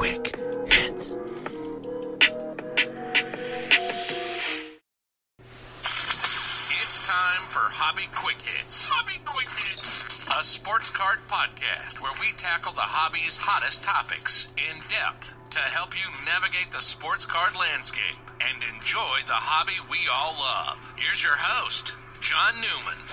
Quick Hits. It's time for Hobby Quick Hits. Hobby Quick Hits. A sports card podcast where we tackle the hobby's hottest topics in depth to help you navigate the sports card landscape and enjoy the hobby we all love. Here's your host, John Newman.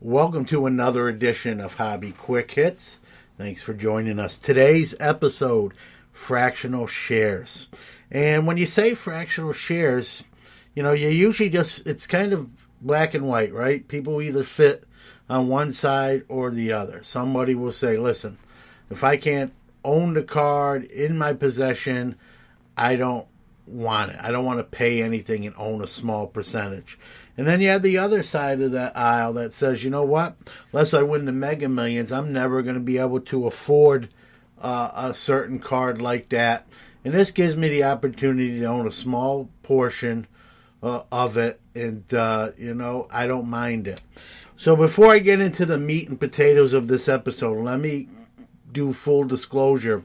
Welcome to another edition of Hobby Quick Hits. Thanks for joining us. Today's episode, fractional shares. And when you say fractional shares, you usually it's kind of black and white, right? People either fit on one side or the other. Somebody will say, listen, if I can't own the card in my possession, I don't want it. I don't want to pay anything and own a small percentage. And then you have the other side of that aisle that says, you know what, unless I win the Mega Millions, I'm never going to be able to afford a certain card like that. And this gives me the opportunity to own a small portion of it, and, I don't mind it. So before I get into the meat and potatoes of this episode, let me do full disclosure.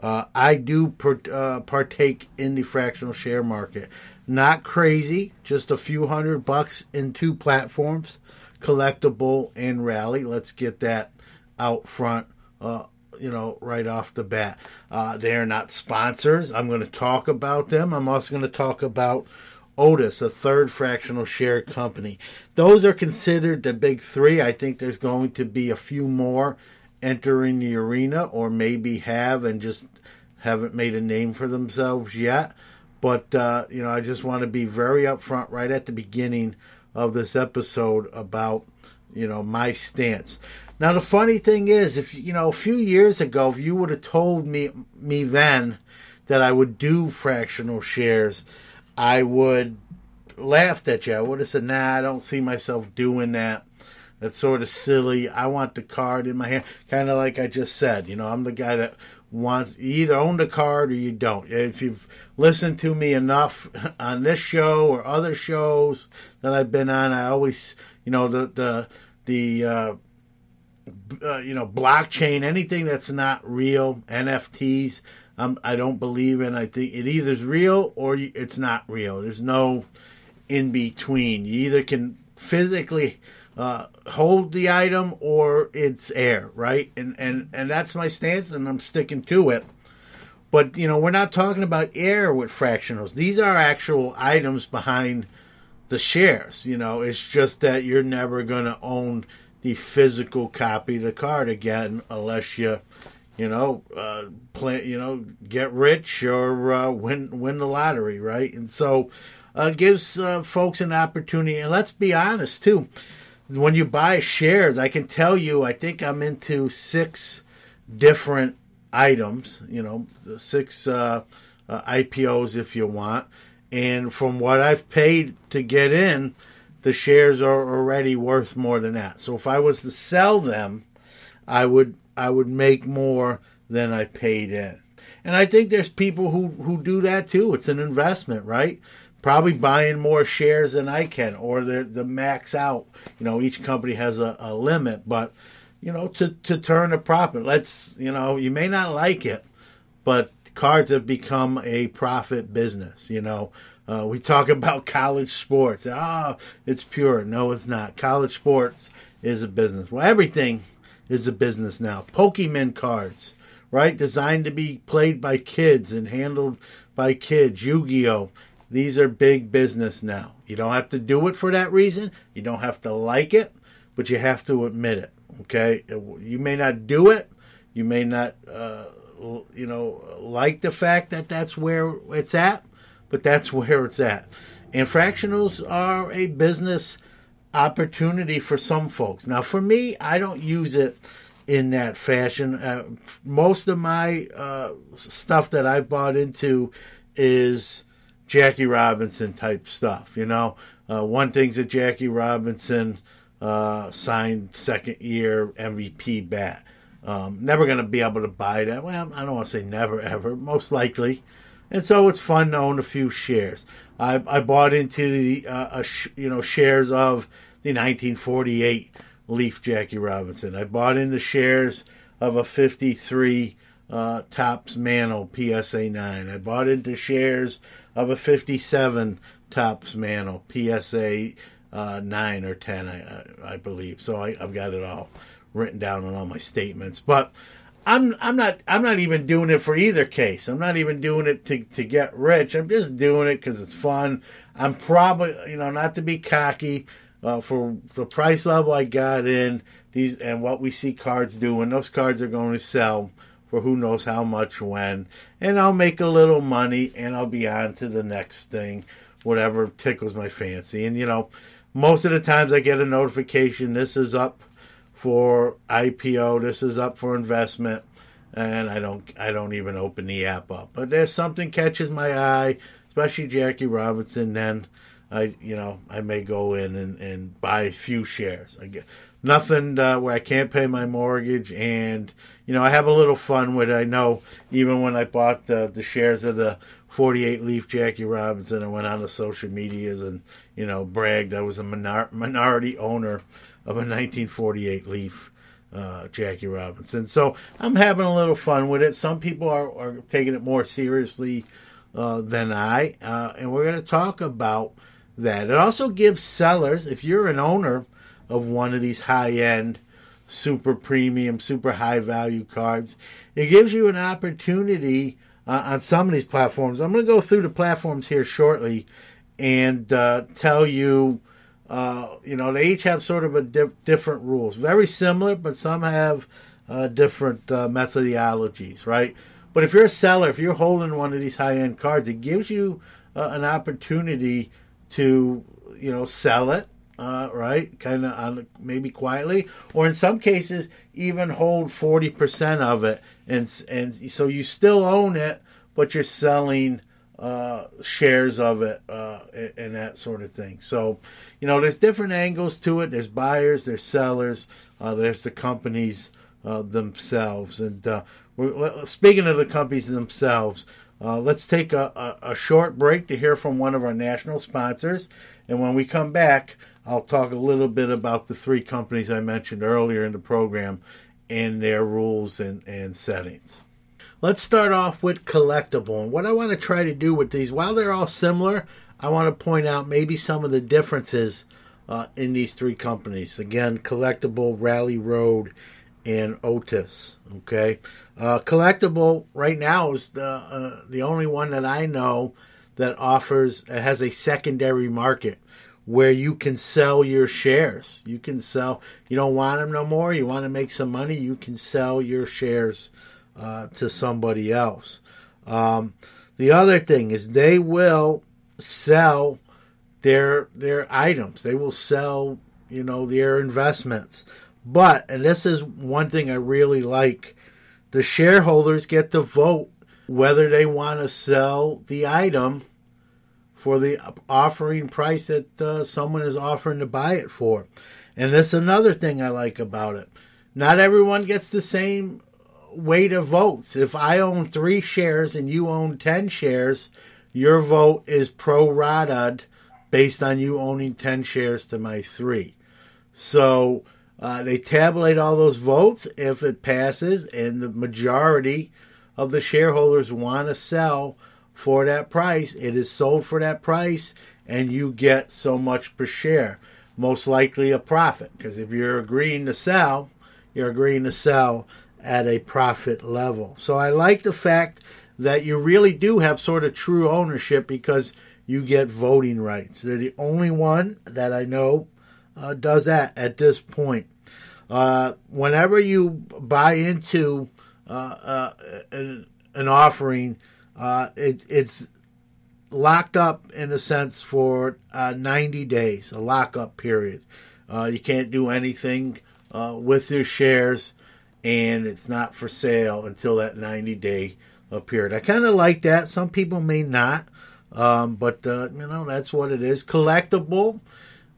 I do partake in the fractional share market. Not crazy, just a few $100 in two platforms, Collectible and Rally. Let's get that out front, right off the bat. They are not sponsors. I'm going to talk about them. I'm also going to talk about Otis, a third fractional share company. Those are considered the big three. I think there's going to be a few more entering the arena, or maybe have and just haven't made a name for themselves yet. But, I just want to be very upfront right at the beginning of this episode about, my stance. Now, the funny thing is, if a few years ago, if you would have told me then that I would do fractional shares, I would laughed at you. I would have said, nah, I don't see myself doing that. That's sort of silly. I want the card in my hand. Kind of like I just said, I'm the guy that wants, you either own the card or you don't. If you've listened to me enough on this show or other shows that I've been on, I always, the blockchain, anything that's not real, NFTs, I don't believe in. I think it either is real or it's not real. There's no in between. You either can physically hold the item or it's air, right? And that's my stance, and I'm sticking to it. But, we're not talking about air with fractionals. These are actual items behind the shares. It's just that you're never going to own the physical copy of the card again unless you, get rich or win the lottery, right? And so it gives folks an opportunity. And let's be honest, too. When you buy shares, I can tell you, I think I'm into 6 different items, the 6 IPOs if you want. And from what I've paid to get in, the shares are already worth more than that. So if I was to sell them, I would make more than I paid in. And I think there's people who do that too. It's an investment, right? Probably buying more shares than I can, or the max out. Each company has a limit, but, to turn a profit. You may not like it, but cards have become a profit business. We talk about college sports. It's pure. No, it's not. College sports is a business. Well, everything is a business now. Pokemon cards, right? Designed to be played by kids and handled by kids. Yu-Gi-Oh! These are big business now. You don't have to do it for that reason. You don't have to like it, but you have to admit it, okay? You may not do it. You may not, like the fact that that's where it's at, but that's where it's at. And fractionals are a business opportunity for some folks. Now, for me, I don't use it in that fashion. Most of my stuff that I bought into is Jackie Robinson type stuff, One thing's a Jackie Robinson signed second year MVP bat. Never going to be able to buy that. Well, I don't want to say never, ever, most likely. And so it's fun to own a few shares. I bought into the shares of the 1948 Leaf Jackie Robinson. I bought into shares of a 53 Topps Mantle PSA 9. I bought into shares of a 57 Topps Mantle PSA 9 or 10, I believe. So I've got it all written down on all my statements. But I'm not even doing it for either case. I'm not even doing it to get rich. I'm just doing it because it's fun. I'm probably, not to be cocky, for the price level I got in these and what we see cards doing, those cards are going to sell for who knows how much when, and I'll make a little money and I'll be on to the next thing, whatever tickles my fancy. And most of the times I get a notification, this is up for IPO, this is up for investment, and I don't even open the app up. But there's something catches my eye, especially Jackie Robinson, then I may go in and buy a few shares. I get nothing where I can't pay my mortgage, and I have a little fun with it. I know even when I bought the shares of the 48 Leaf Jackie Robinson, I went on the social medias and bragged I was a minority owner of a 1948 Leaf Jackie Robinson. So I'm having a little fun with it. Some people are taking it more seriously than I, and we're going to talk about that. It also gives sellers, if you're an owner of one of these high-end, super premium, super high-value cards, it gives you an opportunity on some of these platforms. I'm going to go through the platforms here shortly and tell you, they each have sort of a different rules. Very similar, but some have different methodologies, right? But if you're a seller, if you're holding one of these high-end cards, it gives you an opportunity to, sell it, right? Kind of maybe quietly, or in some cases, even hold 40% of it. And so you still own it, but you're selling shares of it and that sort of thing. So, there's different angles to it. There's buyers, there's sellers, there's the companies themselves. And speaking of the companies themselves, let's take a short break to hear from one of our national sponsors. And when we come back, I'll talk a little bit about the three companies I mentioned earlier in the program and their rules and settings. Let's start off with Collectible. And what I want to try to do with these, while they're all similar, I want to point out maybe some of the differences in these three companies. Again, Collectible, Rally Road, and Otis. Okay, Collectible right now is the only one that I know that has a secondary market where you can sell your shares. You can sell. You don't want them no more. You want to make some money. You can sell your shares to somebody else. The other thing is they will sell their items. They will sell their investments. But, and this is one thing I really like, the shareholders get to vote whether they want to sell the item for the offering price that someone is offering to buy it for. And this is another thing I like about it. Not everyone gets the same weight of votes. If I own 3 shares and you own 10 shares, your vote is pro-rataed based on you owning 10 shares to my 3. So they tabulate all those votes. If it passes and the majority of the shareholders want to sell for that price, it is sold for that price and you get so much per share. Most likely a profit, because if you're agreeing to sell, you're agreeing to sell at a profit level. So I like the fact that you really do have sort of true ownership because you get voting rights. They're the only one that I know does that at this point. Whenever you buy into an offering, it's locked up in a sense for 90 days, a lockup period. You can't do anything with your shares, and it's not for sale until that 90-day period. I kind of like that. Some people may not, but that's what it is. Collectible.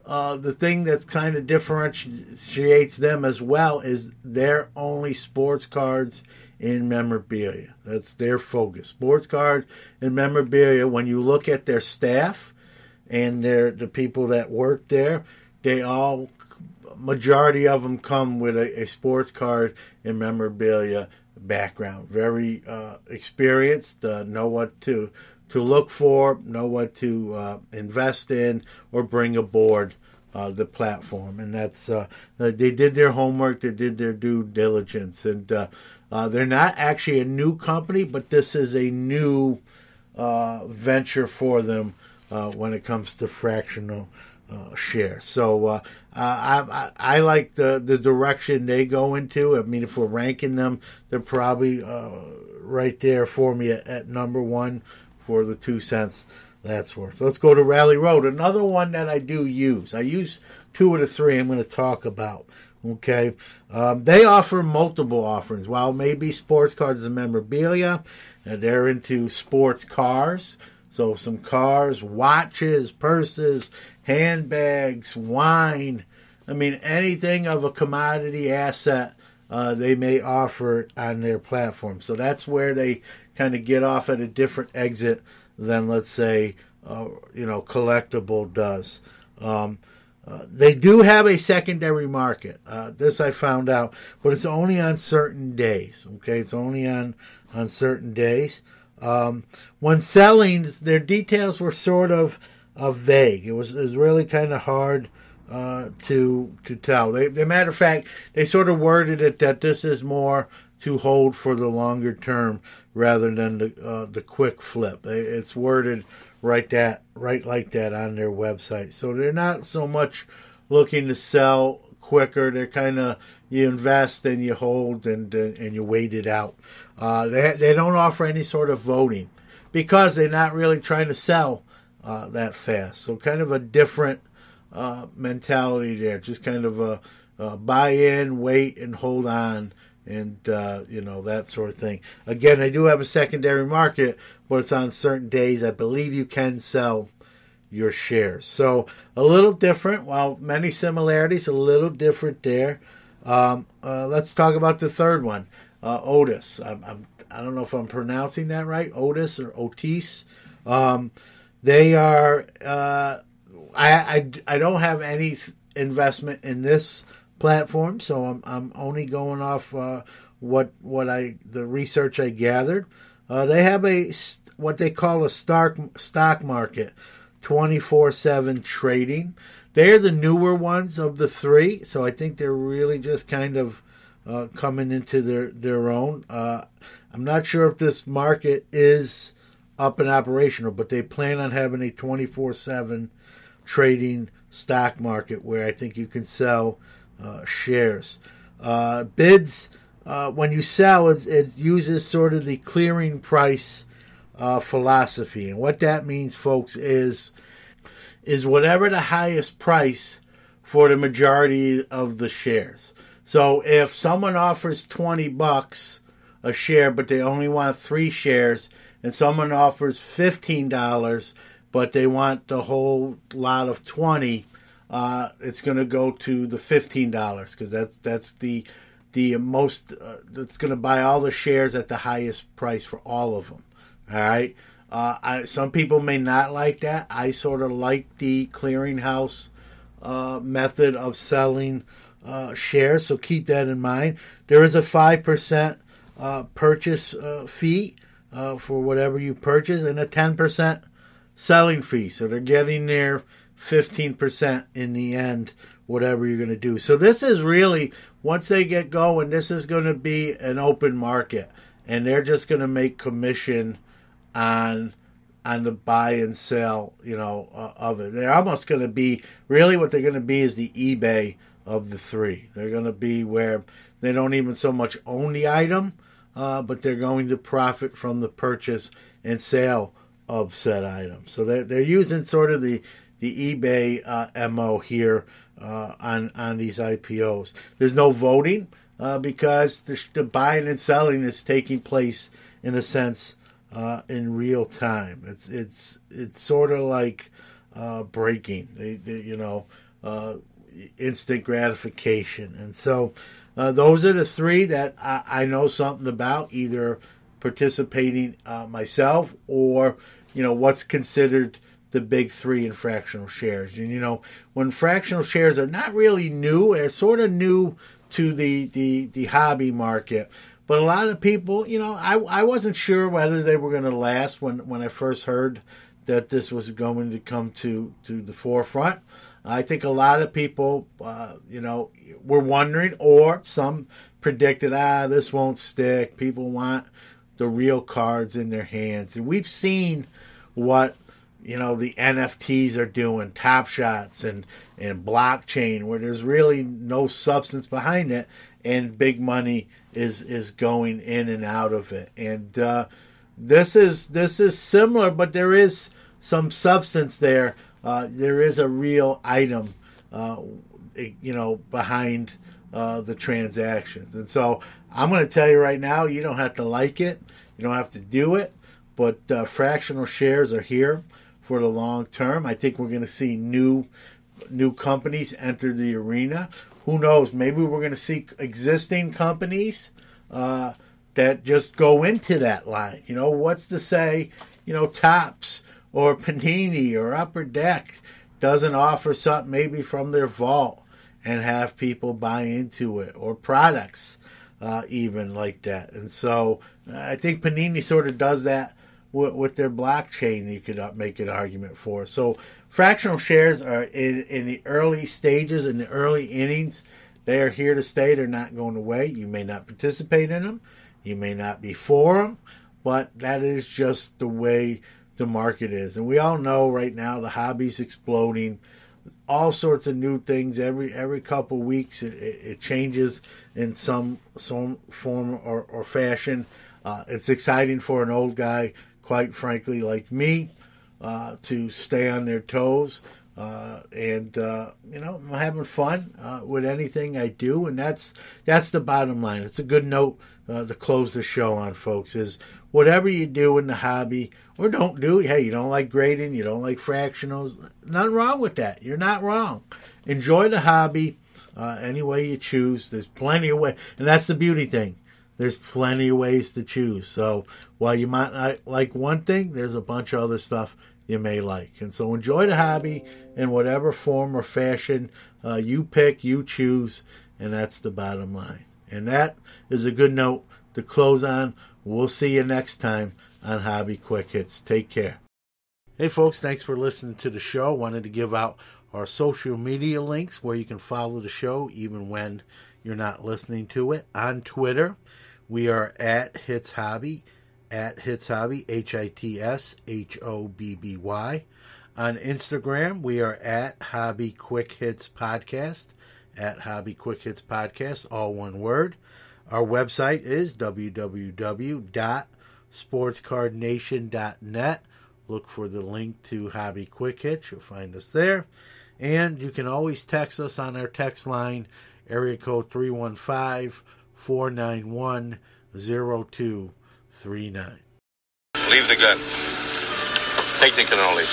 The thing that's kind of differentiates them as well is they're only sports cards in memorabilia. That's their focus. Sports card and memorabilia. When you look at their staff and the people that work there, they all majority of them come with a sports card and memorabilia background. Very experienced, know what to look for, know what to invest in or bring aboard the platform. And that's they did their homework, they did their due diligence, and they're not actually a new company, but this is a new venture for them when it comes to fractional share. So I like the direction they go into. I mean, if we're ranking them, they're probably right there for me at number one for the 2 cents that's worth. So let's go to Rally Road, another one that I do use. I use 2 of the 3 I'm going to talk about. Okay, they offer multiple offerings. While maybe sports cards and memorabilia, they're into sports cars. So some cars, watches, purses, handbags, wine. I mean, anything of a commodity asset they may offer on their platform. So that's where they kind of get off at a different exit than, let's say, collectible does. They do have a secondary market. This I found out, but it's only on certain days. Okay, it's only on certain days. When selling, their details were sort of vague. It was really kind of hard to tell. They matter of fact, they sort of worded it that this is more to hold for the longer term rather than the quick flip. It's worded right like that on their website. So they're not so much looking to sell quicker. They're kind of, you invest and you hold and you wait it out. They don't offer any sort of voting because they're not really trying to sell that fast. So kind of a different mentality there. Just kind of a buy in, wait, and hold on. And, that sort of thing. Again, they do have a secondary market, but it's on certain days. I believe you can sell your shares. So a little different, while many similarities, a little different there. Let's talk about the third one, Otis. I don't know if I'm pronouncing that right, Otis or Otis. They are, I don't have any investment in this platform, so I'm only going off the research I gathered. They have what they call a stock market, 24/7 trading. They're the newer ones of the 3, so I think they're really just kind of coming into their own. I'm not sure if this market is up and operational, but they plan on having a 24/7 trading stock market where I think you can sell shares. Bids, when you sell, it uses sort of the clearing price philosophy. And what that means, folks, is whatever the highest price for the majority of the shares. So if someone offers $20 a share, but they only want 3 shares, and someone offers $15, but they want the whole lot of 20, it's going to go to the $15 because that's the most that's going to buy all the shares at the highest price for all of them. All right. Some people may not like that. I sort of like the clearinghouse method of selling shares, so keep that in mind. There is a 5% purchase fee for whatever you purchase, and a 10% selling fee. So they're getting their 15% in the end, whatever you're going to do. So this is really, once they get going, this is going to be an open market, and they're just going to make commission on the buy and sell, of it. They're almost going to be, really what they're going to be is the eBay of the 3. They're going to be where they don't even so much own the item, but they're going to profit from the purchase and sale of said item. So they're using sort of the eBay MO here on these IPOs. There's no voting because the buying and selling is taking place, in a sense, in real time. It's sort of like breaking, instant gratification. And so those are the 3 that I know something about, either participating myself or what's considered the big three in fractional shares. And, when fractional shares are not really new, they're sort of new to the hobby market. But a lot of people, I wasn't sure whether they were going to last when I first heard that this was going to come to the forefront. I think a lot of people, were wondering, or some predicted, this won't stick. People want the real cards in their hands. And we've seen what, the NFTs are doing, Top Shots and blockchain, where there's really no substance behind it, and big money is going in and out of it. And this is similar, but there is some substance there. There is a real item, behind the transactions. And so I'm going to tell you right now, you don't have to like it, you don't have to do it, but fractional shares are here for the long term. I think we're going to see new companies enter the arena. Who knows? Maybe we're going to see existing companies that just go into that line. What's to say, Topps or Panini or Upper Deck doesn't offer something maybe from their vault and have people buy into it, or products even like that. And so I think Panini sort of does that with their blockchain. You could make an argument for. So fractional shares are in the early stages, in the early innings. They are here to stay. They're not going away. You may not participate in them. You may not be for them, but that is just the way the market is. And we all know right now the hobby's exploding. All sorts of new things every couple weeks. It changes in some form or fashion. It's exciting for an old guy, quite frankly, like me, to stay on their toes. And I'm having fun with anything I do, and that's the bottom line. It's a good note to close the show on, folks, is whatever you do in the hobby or don't do, hey, you don't like grading, you don't like fractionals, nothing wrong with that. You're not wrong. Enjoy the hobby any way you choose. There's plenty of ways, and that's the beauty thing. There's plenty of ways to choose. So while you might not like one thing, there's a bunch of other stuff you may like. And so enjoy the hobby in whatever form or fashion you pick, you choose, and that's the bottom line. And that is a good note to close on. We'll see you next time on Hobby Quick Hits. Take care. Hey folks, thanks for listening to the show. Wanted to give out our social media links where you can follow the show even when you're not listening to it. On Twitter, we are at Hits Hobby, HITSHOBBY. On Instagram, we are at Hobby Quick Hits Podcast, at Hobby Quick Hits Podcast, all one word. Our website is www.sportscardnation.net. Look for the link to Hobby Quick Hits. You'll find us there. And you can always text us on our text line, area code 315-491-0239. Leave the gun. Take the cannoli.